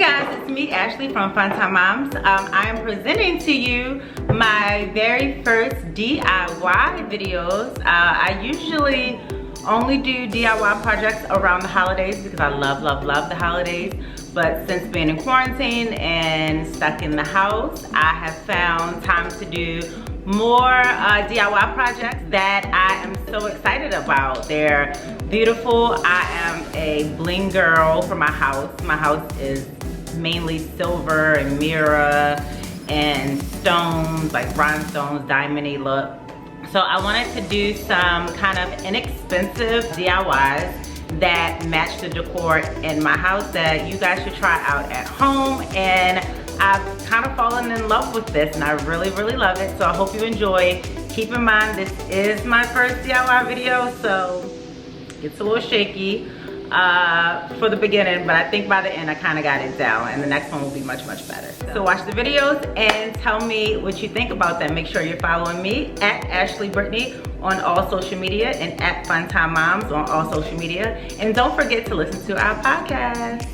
guys, it's me, Ashley from Fun Time Moms. I am presenting to you my very first DIY videos. I usually only do DIY projects around the holidays because I love the holidays. But since being in quarantine and stuck in the house, I have found time to do more DIY projects that I am so excited about. They're beautiful. I am a bling girl for my house. My house is mainly silver and mirror and stones, like rhinestones, diamond-y look. So I wanted to do some kind of inexpensive DIYs that match the decor in my house that you guys should try out at home. And I've kind of fallen in love with this and I really love it. So I hope you enjoy. Keep in mind, this is my first DIY video, so it's a little shaky for the beginning, but I think by the end I kind of got it down and the next one will be much better. So watch the videos and tell me what you think about them. Make sure you're following me at Ashley Brittany on all social media and at Fun Time Moms on all social media. And don't forget to listen to our podcast.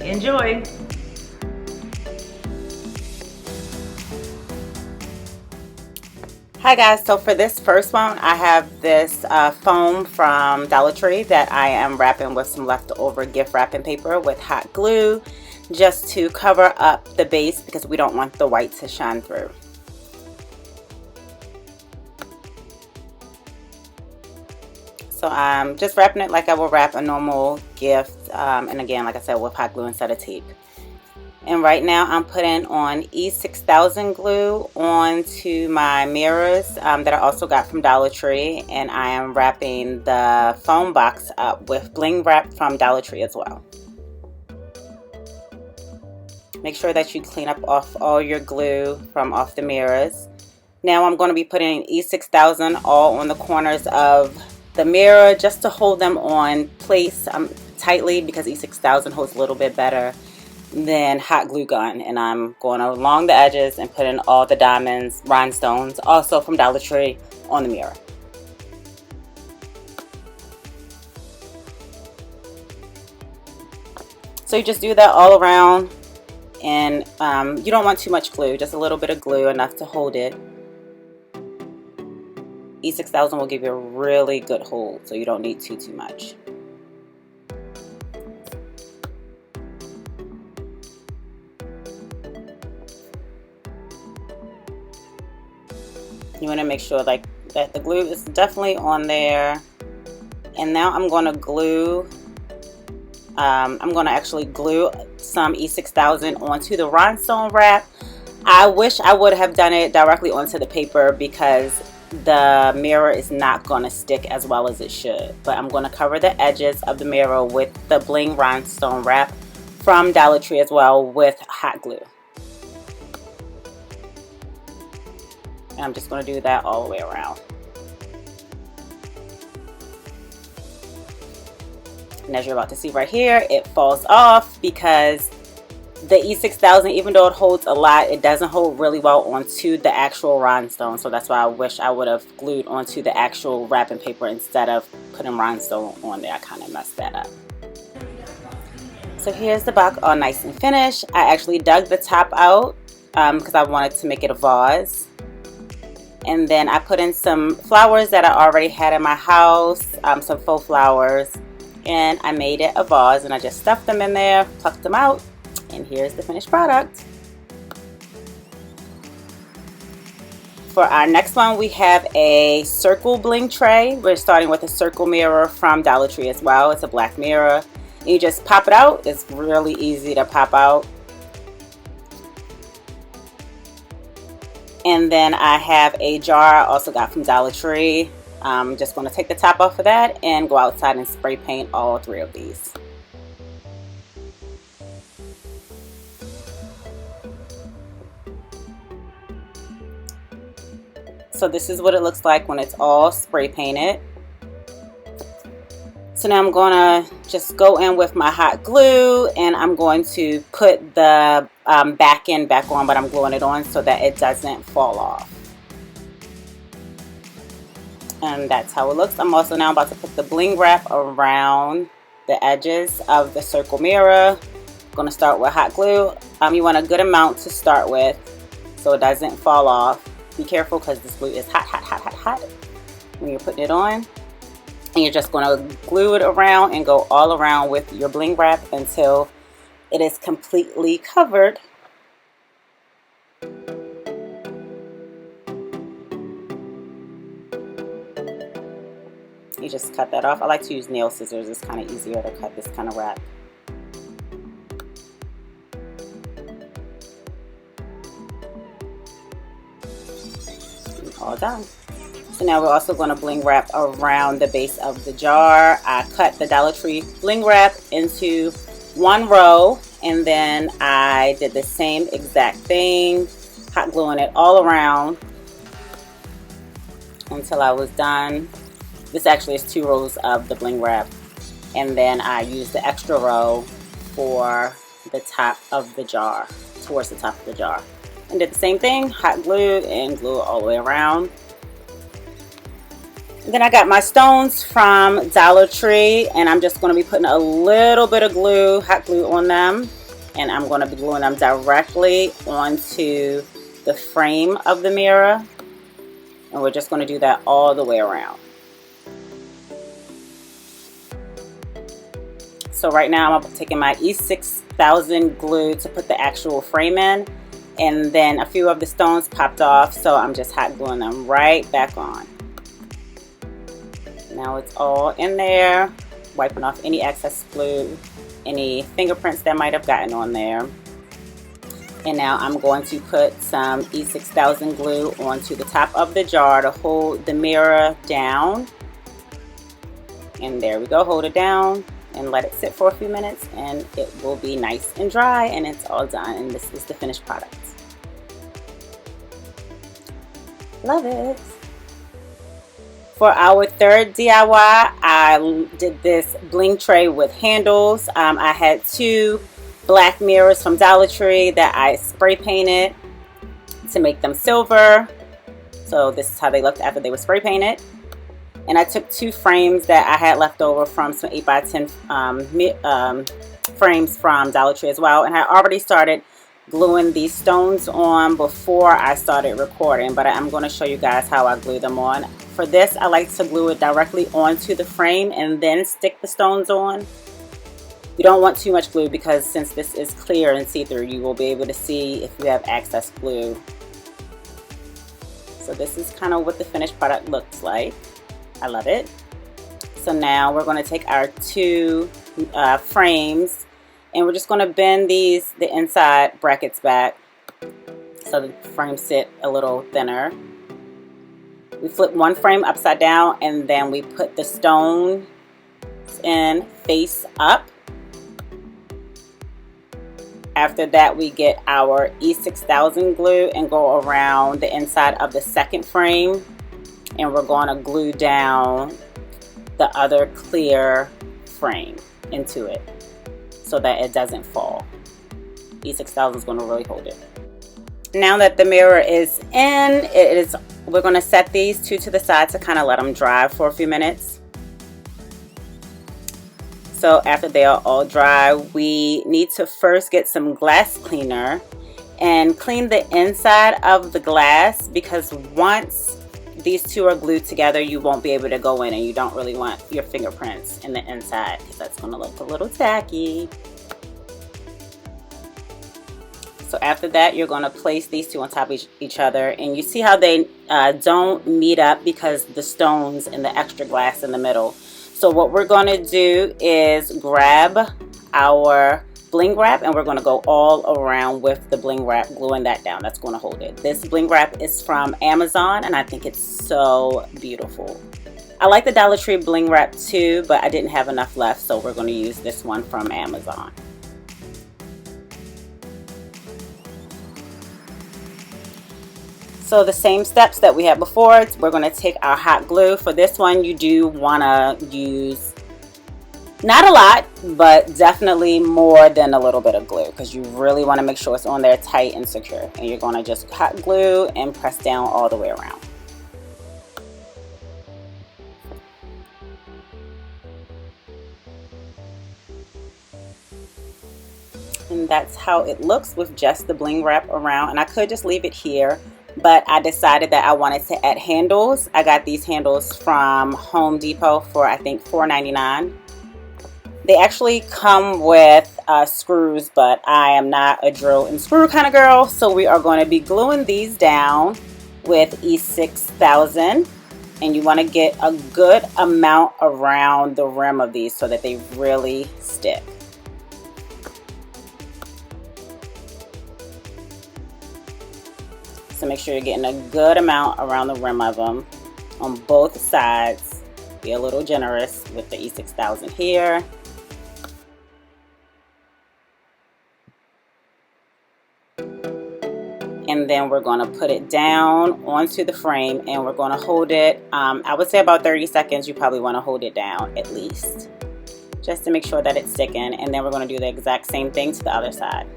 Enjoy. Hi guys, so for this first one, I have this foam from Dollar Tree that I am wrapping with some leftover gift wrapping paper with hot glue just to cover up the base because we don't want the white to shine through. So I'm just wrapping it like I would wrap a normal gift, and again, like I said, with hot glue instead of tape. And right now I'm putting on E6000 glue onto my mirrors that I also got from Dollar Tree. And I am wrapping the foam box up with Bling wrap from Dollar Tree as well. Make sure that you clean up off all your glue from off the mirrors. Now I'm going to be putting E6000 all on the corners of the mirror just to hold them on place tightly because E6000 holds a little bit better than hot glue gun. And I'm going along the edges and putting all the diamonds, rhinestones, also from Dollar Tree, on the mirror. So you just do that all around, and you don't want too much glue, just a little bit of glue, enough to hold it. E6000 will give you a really good hold, so you don't need too much. You want to make sure like that the glue is definitely on there. And now I'm going to glue, I'm going to actually glue some E6000 onto the rhinestone wrap. I wish I would have done it directly onto the paper because the mirror is not going to stick as well as it should. But I'm going to cover the edges of the mirror with the Bling rhinestone wrap from Dollar Tree as well with hot glue. And I'm just going to do that all the way around. And as you're about to see right here, it falls off because the E6000, even though it holds a lot, it doesn't hold really well onto the actual rhinestone. So that's why I wish I would have glued onto the actual wrapping paper instead of putting rhinestone on there. I kind of messed that up. So here's the box all nice and finished. I actually dug the top out because I wanted to make it a vase. And then I put in some flowers that I already had in my house, some faux flowers, and I made it a vase, and I just stuffed them in there, plucked them out, and here's the finished product. For our next one, we have a circle bling tray. We're starting with a circle mirror from Dollar Tree as well. It's a black mirror. And you just pop it out. It's really easy to pop out. And then I have a jar I also got from Dollar Tree. I'm just going to take the top off of that and go outside and spray paint all three of these. So this is what it looks like when it's all spray painted. So now I'm going to just go in with my hot glue and I'm going to put the back end back on, but I'm gluing it on so that it doesn't fall off. And that's how it looks. I'm also now about to put the bling wrap around the edges of the circle mirror. going to start with hot glue. You want a good amount to start with so it doesn't fall off. Be careful because this glue is hot, hot, hot, hot, hot when you're putting it on. And you're just going to glue it around and go all around with your bling wrap until it is completely covered. You just cut that off. I like to use nail scissors. It's kind of easier to cut this kind of wrap. All done. So now we're also going to bling wrap around the base of the jar. I cut the Dollar Tree bling wrap into one row, and then I did the same exact thing, hot gluing it all around until I was done. This actually is 2 rows of the bling wrap, and then I used the extra row for the top of the jar, towards the top of the jar. And did the same thing, hot glued and glue it all the way around. And then I got my stones from Dollar Tree, and I'm just going to be putting a little bit of glue, hot glue on them, and I'm going to be gluing them directly onto the frame of the mirror, and we're just going to do that all the way around. So right now I'm taking my E6000 glue to put the actual frame in, and then a few of the stones popped off, so I'm just hot gluing them right back on. Now it's all in there, wiping off any excess glue, any fingerprints that might have gotten on there. And now I'm going to put some E6000 glue onto the top of the jar to hold the mirror down. And there we go, hold it down and let it sit for a few minutes, and it will be nice and dry, and it's all done. And this is the finished product. Love it. For our third DIY, I did this bling tray with handles. I had 2 black mirrors from Dollar Tree that I spray painted to make them silver. So this is how they looked after they were spray painted. And I took 2 frames that I had left over from some 8x10 frames from Dollar Tree as well. And I already started gluing these stones on before I started recording, but I'm going to show you guys how I glue them on. For this, I like to glue it directly onto the frame and then stick the stones on. You don't want too much glue because since this is clear and see-through, you will be able to see if you have excess glue. So this is kind of what the finished product looks like. I love it. So now we're going to take our 2 frames, and we're just going to bend the inside brackets back so the frames sit a little thinner. We flip one frame upside down, and then we put the stone in face up. After that, we get our E6000 glue and go around the inside of the second frame, and we're going to glue down the other clear frame into it so that it doesn't fall. E6000 is going to really hold it. Now that the mirror is in, we're going to set these 2 to the side to kind of let them dry for a few minutes. So after they are all dry, we need to first get some glass cleaner and clean the inside of the glass, because once these 2 are glued together, you won't be able to go in, and you don't really want your fingerprints in the inside because that's going to look a little tacky. So after that, you're going to place these 2 on top of each other, and you see how they don't meet up because the stones and the extra glass in the middle. So what we're going to do is grab our bling wrap, and we're going to go all around with the bling wrap, gluing that down. That's going to hold it. This bling wrap is from Amazon, and I think it's so beautiful. I like the Dollar Tree bling wrap too, but I didn't have enough left, so we're going to use this one from Amazon. So the same steps that we had before, we're going to take our hot glue. For this one, you do want to use not a lot, but definitely more than a little bit of glue, because you really want to make sure it's on there tight and secure. And you're going to just hot glue and press down all the way around. And that's how it looks with just the bling wrap around. And I could just leave it here, but I decided that I wanted to add handles. I got these handles from Home Depot for I think $4.99. They actually come with screws, but I am not a drill and screw kind of girl, so we are going to be gluing these down with E6000. And you want to get a good amount around the rim of these so that they really stick. So make sure you're getting a good amount around the rim of them on both sides. Be a little generous with the E6000 here. And then we're going to put it down onto the frame and we're going to hold it. I would say about 30 seconds. You probably want to hold it down at least, just to make sure that it's sticking. And then we're going to do the exact same thing to the other side.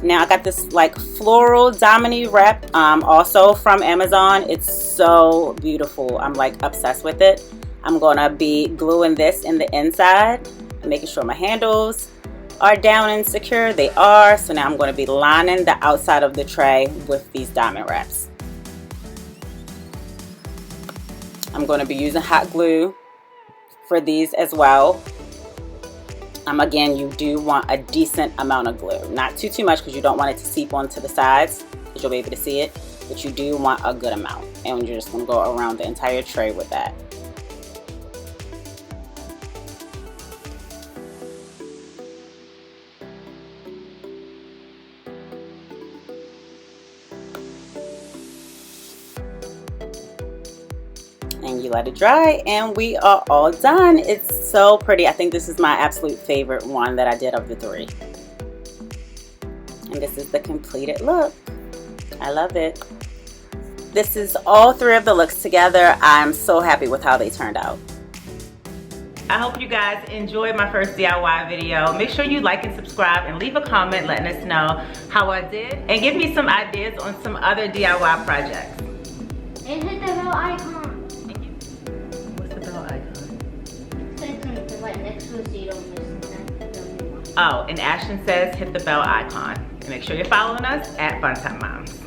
Now I got this like floral diamond wrap also from Amazon. It's so beautiful. I'm like obsessed with it. I'm gonna be gluing this in the inside and making sure my handles are down and secure. They are. So now I'm going to be lining the outside of the tray with these diamond wraps. I'm going to be using hot glue for these as well. Again, you do want a decent amount of glue, not too much because you don't want it to seep onto the sides because you'll be able to see it, but you do want a good amount, and you're just going to go around the entire tray with that. And you let it dry and we are all done. It's so pretty. I think this is my absolute favorite one that I did of the three. And this is the completed look. I love it. This is all three of the looks together. I'm so happy with how they turned out. I hope you guys enjoyed my first DIY video. Make sure you like and subscribe and leave a comment letting us know how I did. And give me some ideas on some other DIY projects. And hit the bell icon. Right next to it so you don't miss that. Oh, and Ashton says hit the bell icon. And make sure you're following us at Funtime Moms.